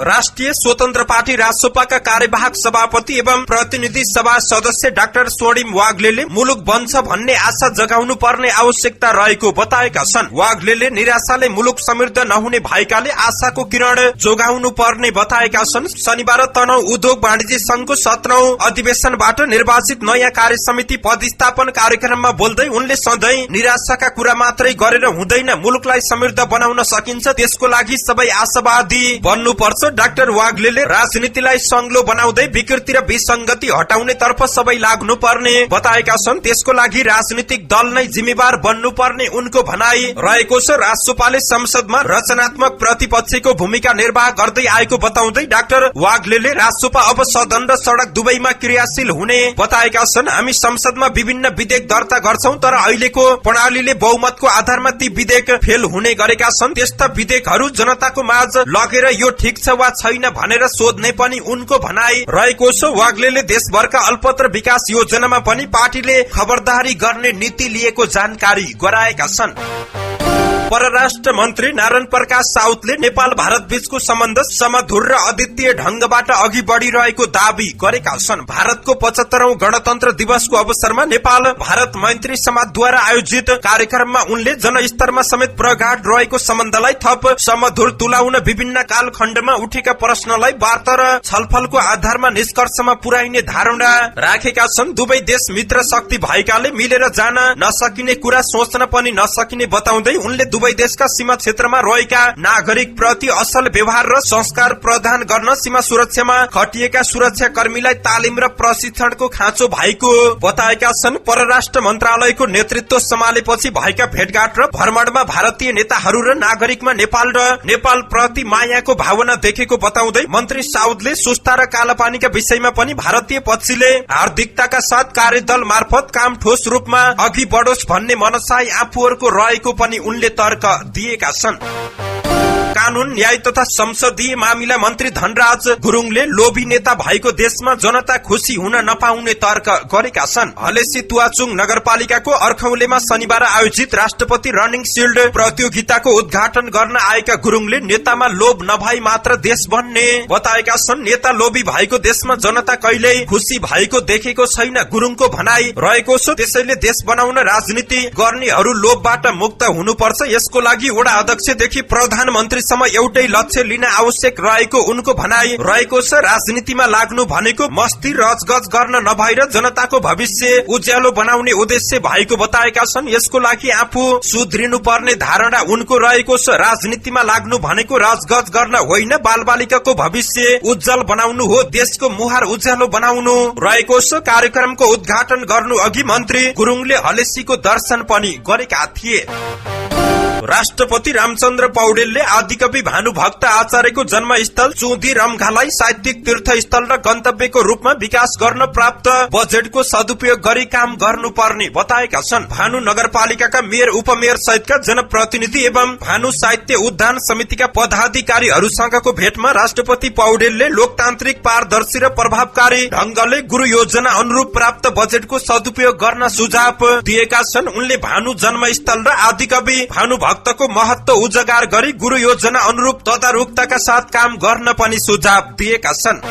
राष्ट्रिय स्वतन्त्र पार्टी रासोपाका कार्यवाहक सभापति एवं प्रतिनिधि सभा सदस्य डाक्टर स्वर्णिम वाग्लेले मुलुक बन्छ भन्ने आशा जगाउनु पर्ने आवश्यकता रहेको बताएका छन्। वाग्लेले निराशाले मुलुक समृद्ध नहुने भएकाले आशाको किरण जोगाउनु पर्ने बताएका छन्। शनिबार तनहुँ उद्योग वाणिज्य संघको 17औं अधिवेशनबाट निर्वाचित नयाँ कार्य समिति पदस्थापन कार्यक्रममा बोल्दै उनले सधैँ निराशाका कुरा मात्रै गरेर हुँदैन, मुलुकलाई समृद्ध बनाउन सकिन्छ, त्यसको लागि सबै आशावादी बन्नुपर्छ। डाक्टर वाग्लेले राजनीतिलाई संग्लो बनाउँदै विकृति र विसंगति हटाउने तर्फ सबै लाग्नु पर्ने बताएका छन्। त्यसको लागि राजनीतिक दल नै जिम्मेवार बन्नु पर्ने उनको भनाई रहेको छ। रासोपाले संसदमा रचनात्मक प्रतिपक्षको भूमिका निर्वाह गर्दै आएको बताउँदै डाक्टर वाग्लेले रासोपा अब सदन र सड़क दुवैमा क्रियाशील हुने बताएका छन्। हामी संसदमा विभिन्न विधेयक दर्ता गर्छौं, तर अहिलेको प्रणालीले बहुमतको आधारमा ती विधेयक फेल हुने गरेका छन्। त्यस्ता विधेयकहरू जनताको माझ लगेर यो ठिक छ वा छैन भनेर सोध्ने पनि उनको भनाई रहेको छ। वाग्लेले देशभरका अल्पत्र विकास योजनामा पनि पार्टीले खबरदारी गर्ने नीति लिएको जानकारी गराएका छन्। परराष्ट्र मन्त्री नारायण प्रकाश साउदले नेपाल भारत बीचको सम्बन्ध समधुर र अद्वितीय ढंगबाट अघि बढ़िरहेको दावी गरेका छन्। भारतको 75औं गणतन्त्र दिवसको अवसरमा नेपाल भारत मैत्री समाजद्वारा आयोजित कार्यक्रममा उनले जनस्तरमा समेत प्रगाढ रहेको सम्बन्धलाई थप समधुर तुल्याउन विभिन्न कालखण्डमा उठेका प्रश्नलाई वार्ता र छलफलको आधारमा निष्कर्षमा पुर्याइने धारणा राखेका छन्। दुवै देश मित्र शक्ति भएकाले मिलेर जान नसकिने कुरा सोच्न पनि नसकिने बताउँदै उनले दुवै देशका सीमा क्षेत्रमा रहेका नागरिक प्रति असल व्यवहार र संस्कार प्रदान गर्न सीमा सुरक्षामा खटिएका सुरक्षा कर्मीलाई तालिम र प्रशिक्षणको खाँचो भएको बताएका छन्। परराष्ट्र मन्त्रालयको नेतृत्व सम्हालेपछि भएका भेटघाट र भ्रमणमा भारतीय नेताहरू र नागरिकमा नेपाल र नेपाल प्रति मायाको भावना देखेको बताउँदै मन्त्री साउदले सुस्ता र कालापानीका विषयमा पनि भारतीय पक्षले हार्दिकताका साथ कार्यदल मार्फत काम ठोस रूपमा अघि बढोस् भन्ने मनसाय आफूहरूको रहेको पनि उनले तर्क दिएका छन्। कानून न्याय तथा संसदीय मामिला मन्त्री धनराज गुरुङले लोभी नेता भएको देशमा जनता खुशी हुन नपाउने तर्क गरेका छन्। हलेसी तुवाचुङ नगरपालिकाको अर्खौलेमा शनिबार आयोजित राष्ट्रपति रनिङ शिल्ड प्रतियोगिताको उद्घाटन गर्न आएका गुरुङले नेतामा लोभ नभई मात्र देश बन्ने बताएका छन्। नेता लोभी भएको देशमा जनता कहिल्यै खुशी भएको देखेको छैन गुरुङको भनाई रहेको छ। त्यसैले देश बनाउन राजनीति गर्नेहरू लोभबाट मुक्त हुनुपर्छ। यसको लागि वडा अध्यक्षदेखि प्रधानमन्त्री सम्म एउटै लक्ष्य लिन आवश्यक रहेको उनको भनाई रहेको छ। राजनीतिमा लाग्नु भनेको मस्ती रजगज गर्न नभएर जनताको भविष्य उज्यालो बनाउने उद्देश्य भएको बताएका छन्। यसको लागि आफू सुध्रिनु पर्ने धारणा उनको रहेको छ। राजनीतिमा लाग्नु भनेको रजगज गर्न होइन, बालबालिकाको भविष्य उज्जवल बनाउनु हो, देशको मुहार उज्यालो बनाउनु रहेको छ। कार्यक्रमको उद्घाटन गर्नु अघि मन्त्री गुरुङले हलेसीको दर्शन पनि गरेका थिए। राष्ट्रपति रामचन्द्र पौडेलले आदिकवि भानुभक्त आचार्यको जन्मस्थल चुदी रमघालाई साहित्यिक तीर्थस्थल र गन्तव्यको रूपमा विकास गर्न प्राप्त बजेटको सदुपयोग गरी काम गर्नुपर्ने बताएका छन्। भानु नगरपालिकाका मेयर उपमेयर सहितका जनप्रतिनिधि एवं भानु साहित्य उद्यान समितिका पदाधिकारीहरूसँगको भेटमा राष्ट्रपति पौडेलले लोकतान्त्रिक पारदर्शी र प्रभावकारी ढंगले गुरु योजना अनुरूप प्राप्त बजेटको सदुपयोग गर्न सुझाव दिएका छन्। उनले भानु जन्मस्थल र आदिकवि भानुभक्तको महत्व उजागर गरी गुरु योजना अनुरूप तदारुकताका साथ काम गर्न पनि सुझाव दिएका छन्।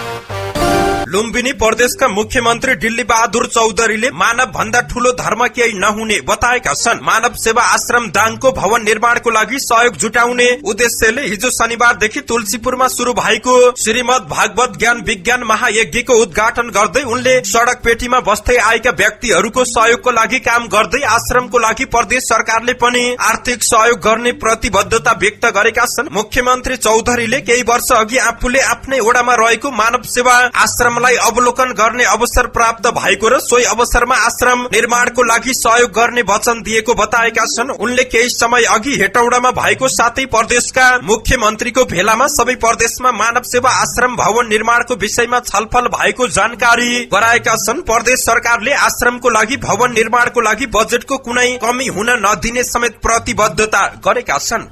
लुम्बिनी प्रदेशका मुख्यमन्त्री डिल्ली बहादुर चौधरीले मानव भन्दा ठूलो धर्म केही नहुने बताएका छन्। मानव सेवा आश्रम दाङको भवन निर्माणको लागि सहयोग जुटाउने उद्देश्यले हिजो शनिबारदेखि तुलसीपुरमा शुरू भएको श्रीमद् भागवत ज्ञान विज्ञान महायज्ञको उद्घाटन गर्दै उनले सड़क पेटीमा बस्दै आएका व्यक्तिहरूको सहयोगको लागि काम गर्दै आश्रमको लागि प्रदेश सरकारले पनि आर्थिक सहयोग गर्ने प्रतिबद्धता व्यक्त गरेका छन्। मुख्यमन्त्री चौधरीले केही वर्ष अघि आफूले आफ्नै ओडामा रहेको मानव सेवा आश्रमलाई अवलोकन गर्ने अवसर प्राप्त भएको र सोही अवसरमा आश्रम निर्माणको लागि सहयोग गर्ने वचन दिएको बताएका छन्। उनले केही समय अघि हेटौडामा भएको सातै प्रदेशका मुख्यमन्त्रीको भेलामा सबै प्रदेशमा मानव सेवा आश्रम भवन निर्माणको विषयमा छलफल भएको जानकारी गराएका छन्। प्रदेश सरकारले आश्रमको लागि भवन निर्माणको लागि बजेटको कुनै कमी हुन नदिने समेत प्रतिबद्धता गरेका छन्।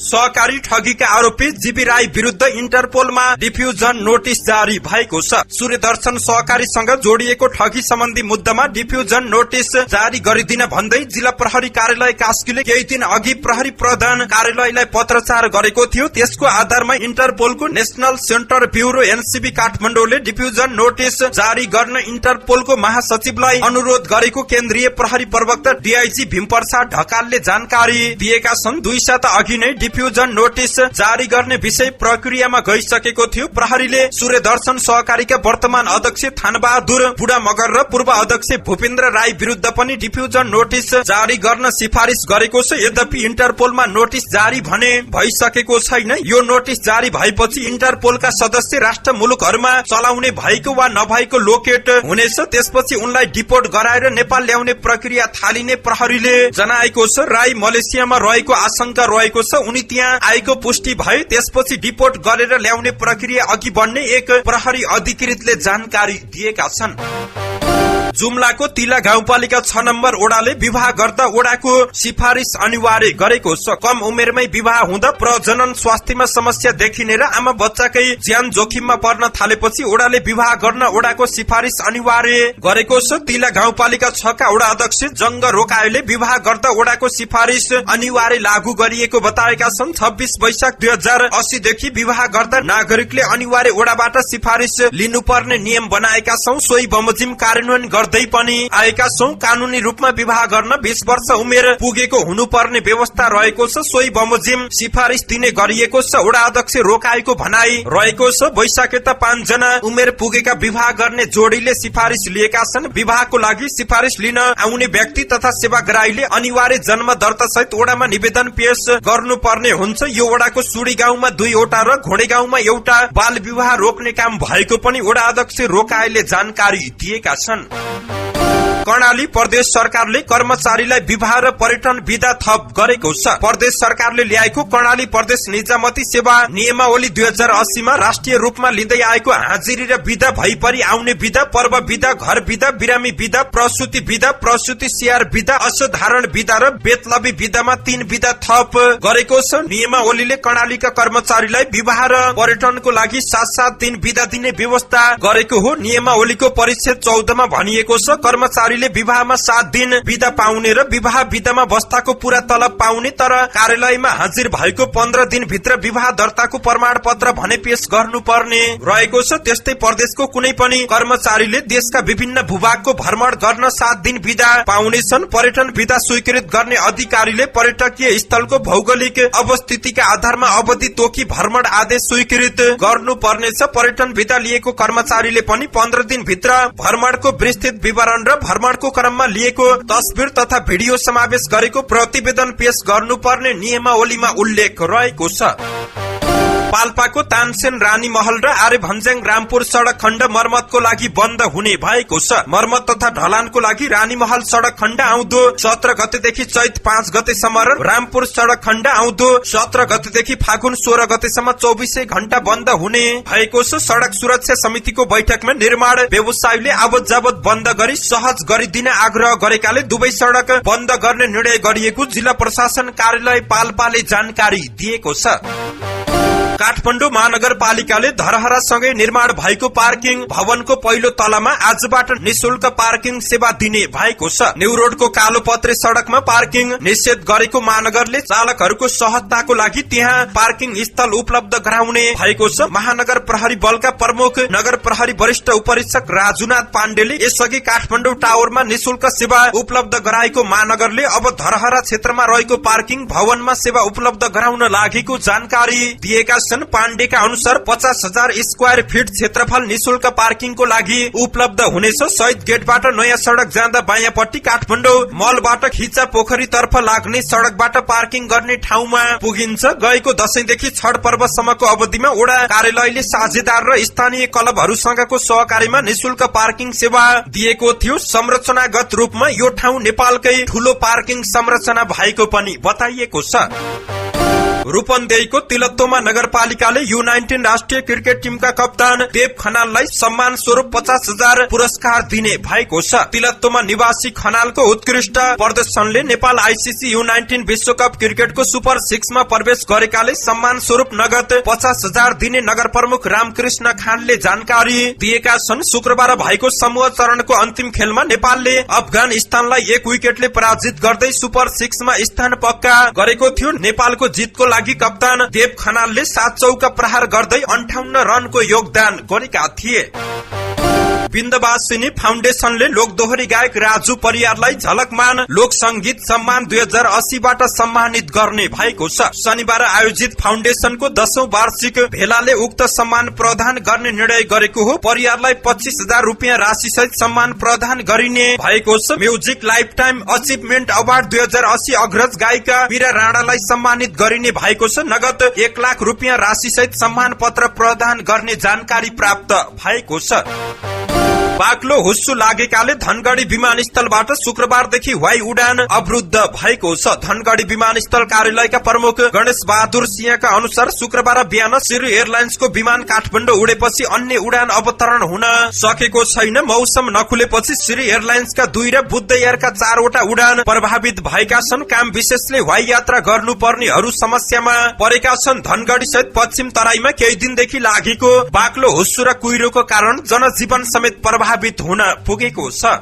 सहकारी ठगीका आरोपी जीबी राई विरुद्ध इन्टरपोलमा डिफ्युजन नोटिस जारी भएको छ। सूर्यदर्शन सहकारीसँग जोडिएको ठगी सम्बन्धी मुद्दामा डिफ्युजन नोटिस जारी गरिदिन भन्दै जिल्ला प्रहरी कार्यालय कास्कीले केही दिन अघि प्रहरी प्रधान कार्यालयलाई पत्रचार गरेको थियो। त्यसको आधारमा इन्टरपोलको नेशनल सेन्टर ब्युरो एनसीबी काठमाडौँले डिफ्युजन नोटिस जारी गर्न इन्टरपोलको महासचिवलाई अनुरोध गरेको केन्द्रीय प्रहरी प्रवक्ता डीआईजी भीमप्रसाद ढकालले जानकारी दिएका छन्। 2 साता अघि नै डिफ्युजन नोटिस जारी गर्ने विषय प्रक्रियामा गइसकेको थियो। प्रहरीले सूर्यदर्शन सहकारीका वर्तमान अध्यक्ष थानबहादुर बुढा मगर र पूर्व अध्यक्ष भूपेन्द्र राई विरुद्ध पनि डिफ्युजन नोटिस जारी गर्न सिफारिस गरेको छ। यद्यपि इन्टरपोलमा नोटिस जारी भने भइसकेको छैन। यो नोटिस जारी भएपछि इन्टरपोलका सदस्य राष्ट्र मुलुकहरूमा चलाउने भएको वा नभएको लोकेट हुनेछ। त्यसपछि उनलाई डिपोर्ट गराएर नेपाल ल्याउने प्रक्रिया थालिने प्रहरीले जनाएको छ। राई मलेसियामा रहेको आशंका रहेको छ। उनी त्यहाँ आएको पुष्टि भयो। त्यसपछि डिपोर्ट गरेर ल्याउने प्रक्रिया अघि बढ्ने एक प्रहरी अधिकृतले जानकारी दिएका छन्। जुम्लाको तिला गाउँपालिका 6 नम्बर ओडाले विवाह गर्दा ओडाको सिफारिस अनिवार्य गरेको छ। कम उमेरमै विवाह हुँदा प्रजनन स्वास्थ्यमा समस्या देखिने र आमा बच्चाकै ज्यान जोखिममा पर्न थालेपछि ओडाले विवाह गर्न ओडाको सिफारिस अनिवार्य गरेको छ। तिला गाउँपालिका 6 का ओडा अध्यक्ष जंग रोकायोले विवाह गर्दा ओडाको सिफारिस अनिवार्य लागू गरिएको बताएका छन्। 26 वैशाख 2080 देखि विवाह गर्दा नागरिकले अनिवार्य ओडाबाट सिफारिस लिनुपर्ने नियम बनाएका छौं। सोही बमोजिम कार्यान्वयन गर्दै पनि आएका छौं। कानूनी रूपमा विवाह गर्न 20 वर्ष उमेर पुगेको हुनुपर्ने व्यवस्था रहेको छ। सोही बमोजिम सिफारिस दिने गरिएको छ। ओडा अध्यक्ष रोकाएको भनाई रहेको छ। वैशाखेता 5 जना उमेर पुगेका विवाह गर्ने जोडीले सिफारिस लिएका छन्। विवाहको लागि सिफारिस लिन आउने व्यक्ति तथा सेवाग्राहीले अनिवार्य जन्म दर्ता सहित ओडामा निवेदन पेश गर्नुपर्ने हुन्छ। यो ओडाको सुडी गाउँमा 2 वटा र घोडे गाउँमा एउटा बाल विवाह रोक्ने काम भएको पनि ओडा अध्यक्ष रोकायोले जानकारी दिएका छन्। कर्णाली प्रदेश सरकारले कर्मचारीलाई विवाह र पर्यटन विधा थप गरेको छ। प्रदेश सरकारले ल्याएको कर्णाली प्रदेश निजामती सेवा नियमावली 2080 मा राष्ट्रिय रूपमा लिँदै आएको हाजिरी र विधा भइपरि आउने विधा, पर्व विधा, घर विधा, बिरामी विधा, प्रसुति विधा, प्रसुति स्याहार विधा, असाधारण विधा र बेतलबी विधामा 3 विधा थप गरेको छ। नियमावलीले कर्णालीका कर्मचारीलाई विवाह र पर्यटनको लागि 7-7 दिन विधा दिने व्यवस्था गरेको हो। नियमावलीको परिच्छेद 14 मा भनिएको छ कर्मचारीले विवाहमा 7 दिन विधा पाउने र विवाह विधामा बस्ताको पूरा तलब पाउने, तर कार्यालयमा हाजिर भएको 15 दिन भित्र विवाह दर्ताको प्रमाण पत्र भने पेश गर्नुपर्ने रहेको छ। त्यस्तै प्रदेशको कुनै पनि कर्मचारीले देशका विभिन्न भूभागको भ्रमण गर्न 7 दिन विधा पाउनेछन्। पर्यटन विधा स्वीकृत गर्ने अधिकारीले पर्यटकीय स्थलको भौगोलिक अवस्थितिका आधारमा अवधि तोकी भ्रमण आदेश स्वीकृत गर्नुपर्नेछ। पर्यटन विधा लिएको कर्मचारीले पनि 15 दिन भित्र भ्रमणको विस्तृत विवरण र भ्रमणको क्रममा लिएको तस्बिर तथा भिडियो समावेश गरेको प्रतिवेदन पेश गर्नुपर्ने नियमावलीमा उल्लेख रहेको छ। पाल्पाको तानसेन रानी महल र आर्य भन्ज्याङ रामपुर सड़क खण्ड मर्मतको लागि बन्द हुने भएको छ। मर्मत तथा ढलानको लागि रानी महल सड़क खण्ड आउँदो 17 गतेदेखि चैत 5 गतेसम्म र रामपुर सड़क खण्ड आउँदो 17 गतेदेखि फागुन 16 गतेसम्म 24 घण्टा बन्द हुने भएको छ। सड़क सुरक्षा समितिको बैठकमा निर्माण व्यवसायीले आवत जावत बन्द गरी सहज गरिदिन आग्रह गरेकाले दुवै सड़क बन्द गर्ने निर्णय गरिएको जिल्ला प्रशासन कार्यालय पाल्पाले जानकारी दिएको छ। काठमाडौँ महानगरपालिकाले धरहरासँगै निर्माण भएको पार्किङ भवनको पहिलो तलामा आजबाट निशुल्क पार्किङ सेवा दिने भएको छ। न्यू रोडको कालोपत्रे सड़कमा पार्किङ निषेध गरेको महानगरले चालकहरूको सहजताको लागि त्यहाँ पार्किङ स्थल उपलब्ध गराउने भएको छ। महानगर प्रहरी बलका प्रमुख नगर प्रहरी वरिष्ठ उपरीक्षक राजुनाथ पाण्डेले यसअघि काठमाडौँ टावरमा निशुल्क सेवा उपलब्ध गराएको महानगरले अब धरहरा क्षेत्रमा रहेको पार्किङ भवनमा सेवा उपलब्ध गराउन लागेको जानकारी दिएका छन्। पाण्डेका अनुसार 50,000 स्क्वायर फिट क्षेत्रफल निशुल्क पार्किङको लागि उपलब्ध हुनेछ। शहीद गेटबाट नयाँ सड़क जाँदा बायाँपट्टि काठमाडौँ मलबाट खिचा पोखरी तर्फ लाग्ने सड़कबाट पार्किङ गर्ने ठाउँमा पुगिन्छ। गएको दशैंदेखि छठ पर्वसम्मको अवधिमा वडा कार्यालयले साझेदार र स्थानीय क्लबहरूसँगको सहकारीमा निशुल्क पार्किङ सेवा दिएको थियो। संरचनागत रूपमा यो ठाउँ नेपालकै ठूलो पार्किङ संरचना भएको पनि बताइएको छ। रूपन्देहीको तिलोत्तमा नगरपालिकाले U19 राष्ट्रिय क्रिकेट टिमका कप्तान देव खनाललाई सम्मान स्वरूप 50,000 पुरस्कार दिने भएको छ। तिलोत्तमा निवासी खनालको उत्कृष्ट प्रदर्शनले नेपाल आईसीसी U19 विश्वकप क्रिकेटको सुपर 6 मा प्रवेश गरेकाले सम्मान स्वरूप नगद 50,000 दिने नगर प्रमुख रामकृष्ण खानले जानकारी दिएका छन्। शुक्रबार भएको समूह चरणको अन्तिम खेलमा नेपालले अफगानिस्तानलाई 1 विकेटले पराजित गर्दै सुपर 6 मा स्थान पक्का गरेको थियो। नेपालको जितको लागि कप्तान देव खनालले 7 चौका प्रहार गर्दै 58 रनको योगदान गरेका थिए। विन्दवासिनी फाउन्डेशनले लोकदोहोरी गायक राजु परियारलाई झलकमान लोक संगीत सम्मान 2080 बाट सम्मानित गर्ने भएको छ। शनिबार आयोजित फाउन्डेशनको 10औं वार्षिक भेलाले उक्त सम्मान प्रदान गर्ने निर्णय गरेको हो। परियारलाई 25,000 रुपियाँ राशि सहित सम्मान प्रदान गरिने भएको छ। Music life time achievement award 2080 अग्रज गायिका मीरा राणालाई सम्मानित गरिने भएको छ। नगद 1 लाख रुपियाँ राशि सहित सम्मान पत्र प्रदान गर्ने जानकारी प्राप्त भएको छ। बाक्लो हुस्सु लागेकाले धनगढ़ी विमानस्थलबाट शुक्रबारदेखि वायु उडान अवरुद्ध भएको छ। धनगढ़ी विमानस्थल कार्यालयका प्रमुख गणेश बहादुर सिंहका अनुसार शुक्रबार बिहान सिरी एयरलाइन्सको विमान काठमाडौँ उडेपछि अन्य उडान अवतरण हुन सकेको छैन। मौसम नखुलेपछि सिरी एयरलाइन्सका 2 र बुद्ध एयरका 4 वटा उडान प्रभावित भएका छन्। काम विशेषले वायु यात्रा गर्नुपर्नेहरू समस्यामा परेका छन्। धनगढ़ी सहित पश्चिम तराईमा केही दिनदेखि लागेको बाक्लो हुस्सु र कुहिरोको कारण जनजीवन समेत प्रभावित हुन पुगेको छ।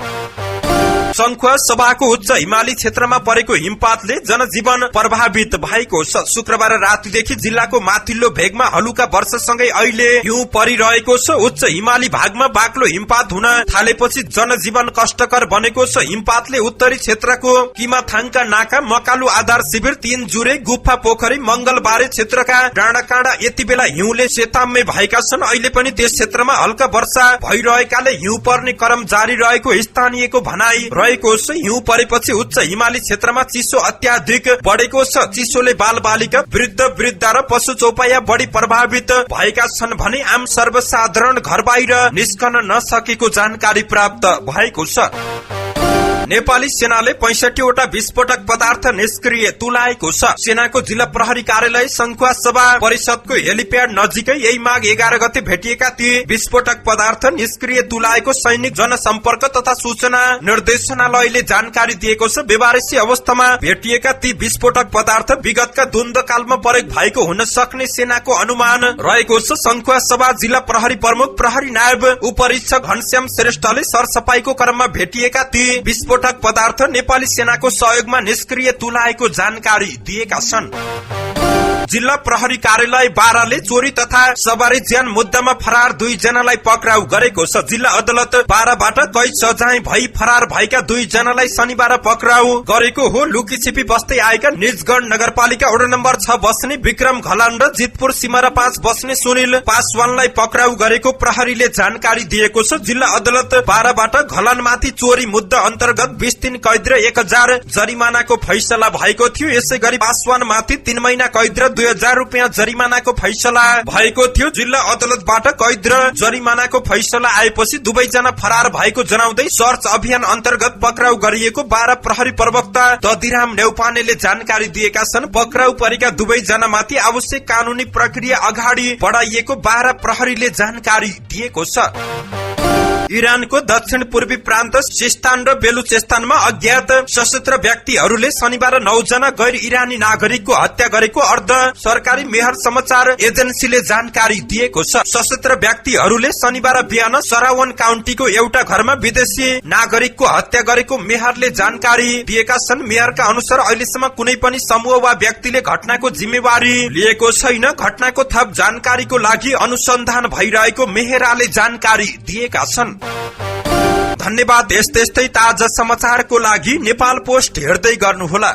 संखुवा सभाको उच्च हिमाली क्षेत्रमा परेको हिमपातले जनजीवन प्रभावित भएको छ। शुक्रबार रातिदेखि जिल्लाको माथिल्लो भेगमा हलुका वर्षासँगै अहिले हिउँ परिरहेको छ। उच्च हिमाली भागमा बाक्लो हिमपात हुन थालेपछि जनजीवन कष्टकर बनेको छ। हिमपातले उत्तरी क्षेत्रको किमाथाङका नाका, मकालु आधार शिविर, 3 जुरे, गुफा पोखरी, मंगलबारे क्षेत्रका डाँडाकाँडा यति बेला हिउँले सेताम्मे भएका छन्। अहिले पनि त्यस क्षेत्रमा हल्का वर्षा भइरहेकाले हिउँ पर्ने क्रम जारी रहेको स्थानीयको भनाई रहेको छ। हिउँ परेपछि उच्च हिमाली क्षेत्रमा चिसो अत्याधिक बढेको छ। चिसोले बाल बालिका, वृद्ध वृद्धा र पशु चौपाया बढी प्रभावित भएका छन् भने आम सर्वसाधारण घर बाहिर निस्कन नसकेको जानकारी प्राप्त भएको छ। नेपाली सेनाले 65 वटा विस्फोटक पदार्थ निष्क्रिय तुल्याएको छ। सेनाको जिल्ला प्रहरी कार्यालय संखुवा सभा परिषदको हेलिप्याड नजिकै यही माघ 11 गते भेटिएका ती विस्फोटक पदार्थ निष्क्रिय तुल्याएको सैनिक जनसम्पर्क तथा सूचना निर्देशनालयले जानकारी दिएको छ। बेवारेसी अवस्थामा भेटिएका ती विस्फोटक पदार्थ विगतका द्वन्द्वकालमा प्रयोग भएको हुन सक्ने सेनाको अनुमान रहेको छ। संखुवा सभा जिल्ला प्रहरी प्रमुख प्रहरी नायब उपरीक्षक घनश्याम श्रेष्ठले सरसफाईको क्रममा भेटिएका ती विस्फोटक पदार्थ नेपाली सेनाको सहयोगमा निष्क्रिय तुल्याएको जानकारी दिएका छन्। जिल्ला प्रहरी कार्यालय बाराले चोरी तथा सवारी ज्यान मुद्दामा फरार 2 जनालाई पक्राउ गरेको छ। जिल्ला अदालत बाराबाट कैद सजाय भई फरार भएका 2 जनालाई शनिबार पक्राउ गरेको हो। लुकीछिपी बस्दै आएका निजगढ नगरपालिका वडा नम्बर 6 बस्ने विक्रम घलान र जितपुर सिमरा 5 बस्ने सुनिल पासवानलाई पक्राउ गरेको प्रहरीले जानकारी दिएको छ। जिल्ला अदालत बाराबाट घलानमाथि चोरी मुद्दा अन्तर्गत 20 दिन कैद र 1000 जरिमानाको फैसला भएको थियो। यसै गरी पासवानमाथि 3 महिना कैद र 2000 रुपियाँ जरिमानाको फैसला भएको थियो। जिल्ला अदालतबाट कैद र जरिमानाको फैसला आएपछि दुवैजना फरार भएको जनाउँदै सर्च अभियान अन्तर्गत पक्राउ गरिएको बारा प्रहरी प्रवक्ता दधिराम नेउपानेले जानकारी दिएका छन्। पक्राउ परेका दुवैजना माथि आवश्यक कानूनी प्रक्रिया अगाडि बढाइएको बारा प्रहरीले जानकारी दिएको छ। इरानको दक्षिण पूर्वी प्रान्त सिस्तान र बेलुचिस्तानमा अज्ञात सशस्त्र व्यक्तिहरूले शनिबार 9 जना गैर इरानी नागरिकको हत्या गरेको अर्ध सरकारी मेहर समाचार एजेन्सीले जानकारी दिएको छ। सशस्त्र व्यक्तिहरूले शनिबार बिहान सरावन काउन्टीको एउटा घरमा विदेशी नागरिकको हत्या गरेको मेहरले जानकारी दिएका छन्। मेयरका अनुसार अहिलेसम्म कुनै पनि समूह वा व्यक्तिले घटनाको जिम्मेवारी लिएको छैन। घटनाको थप जानकारीको लागि अनुसन्धान भइरहेको मेहराले जानकारी दिएका छन्। धन्यवाद। यस्तै ताजा समाचारको लागि नेपाल पोस्ट हेर्दै गर्नुहोला।